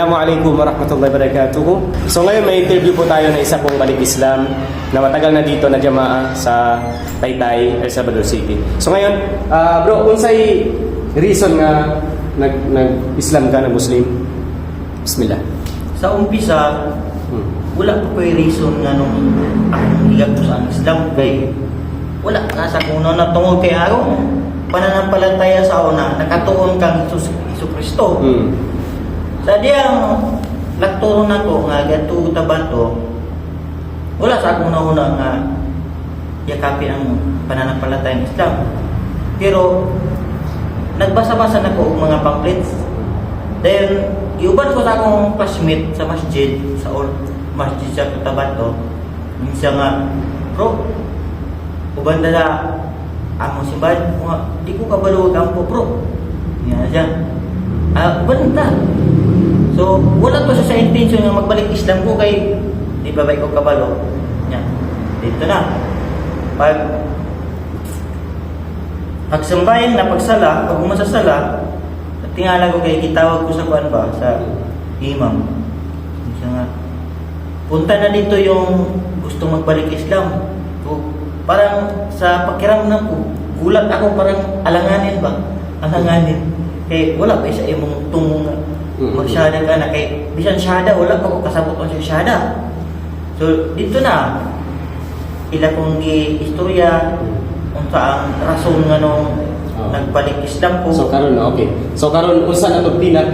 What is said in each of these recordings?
Assalamualaikum warahmatullahi wabarakatuh. So ngayon may interview po tayo na isa pong balik Islam na matagal na dito na jamaa sa Taytay, El Salvador City. So ngayon, bro, unsay reason nga nag-Islam ka na Muslim? Bismillah. Sa umpisa, wala po ko'y reason nga nung akong hilag ko sa Islam kay wala nasa kuno na tungod kay araw pananampalataya sa una nakatuon kang Isu Kristo. Sa diyang nagturo na ko nga gato tabanto wala sa akong nauna nga yakapin ang pananampalataya ng Islam. Pero nagbasa-basa na ko og mga pamphlets. Then iuban ko sa akong classmate sa masjid sa Cotabato. Minsan nga, bro, uban na among simbahan, di ko kabaluwag ang po, bro. Yan na dyan. Uban na. So, wala ko sa intention nga magbalik Islam ko kay di ba ko kabalo. Yan. Dito na. Pagsambahin na pagsala, pag umasasala, tingala ko kay kitawag ko sa kuan ba, sa imam. Minsan nga, punta na dito yung gusto magbalik Islam. So, parang sa pakiramdam ko, gulat ako parang alanganin ba? Alanganin. Kaya wala pa isa imong tumong magsyada ka na. Kaya bisan syada, wala pa ko kasabot ko sa syada. So, dito na, ila kong istorya, kung saan rason nga nung nagbalik Islam ko. So karon okay. So karon unsa na to pinaka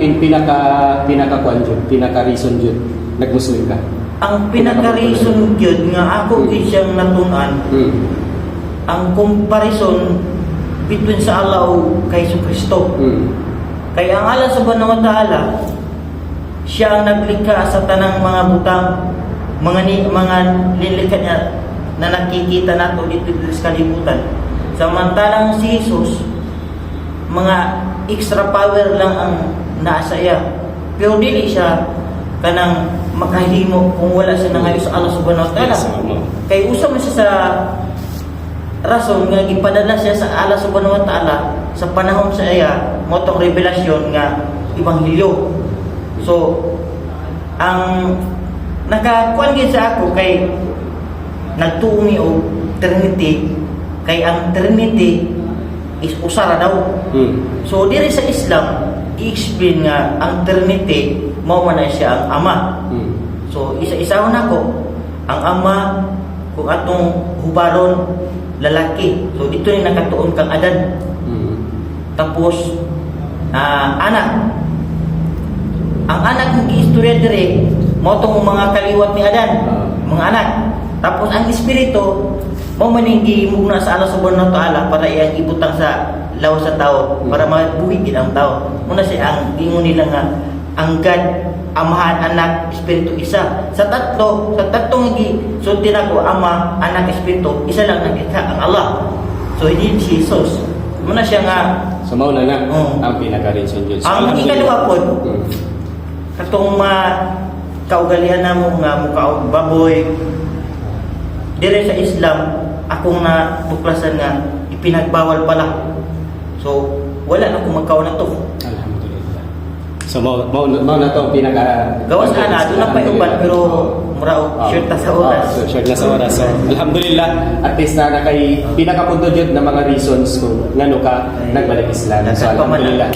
kuan jud, pinaka reason jud nag-Muslim ka? Ang pinaka-reason yun nga ako siyang natunan, ang comparison between sa Allah o kay Isu Kristo. Kaya ang Allah subhanahu wa ta'ala, siya ang naglikha sa tanang mga butang, mga nilikha niya na nakikita nato dito sa kalibutan. Samantalang si Jesus, mga extra power lang ang nasa iya. Pero dili siya kanang makahimo kung wala siya nangayo sa Allah subhanahu wa ta'ala. Kay usa man siya sa rason nga gipadala siya sa Allah subhanahu wa ta'ala sa panahon sa iya motong revelasyon nga ebanghelyo. So ang nakakuan gid sa ako kay nagtuumi og Trinity, kay ang Trinity is usara daw. So diri sa Islam i-explain nga ang Trinity mao man na siya ang Ama. So isa-isaon nako ang Ama kung atong hubaron lalaki. So dito ni nakatuon kang Adan. Tapos anak. Ang anak ng giistorya dire mao tong mga kaliwat ni Adan, mga anak. Tapos ang espiritu mao man ning gimugna sa Allah subhanahu wa ta'ala para iyang ibutang sa lawas sa tao para mabuhi gid ang tao. Muna siya ang gingon nila nga ang God, Amahan, Anak, Espiritu isa. Sa tatlong sulti nako, Ama, Anak, Espiritu, isa lang naglikha ang Allah. So hindi si Jesus. Muna siya nga so mao na nga ang pinaka-reason jud. Ang ikalawa po, katong kaugalian namo nga mukha og baboy. Dire sa Islam, akong natuklasan nga ipinagbawal pala. So wala na kung magkaon na to. Alhamdulillah. So mao na to pinaka gawas na doon na pa uban pero mura short ta sa oras. So short na sa oras. So alhamdulillah at least na kay pinakapunto jud na mga reasons kung ngano ka nagbalik Islam. So alhamdulillah.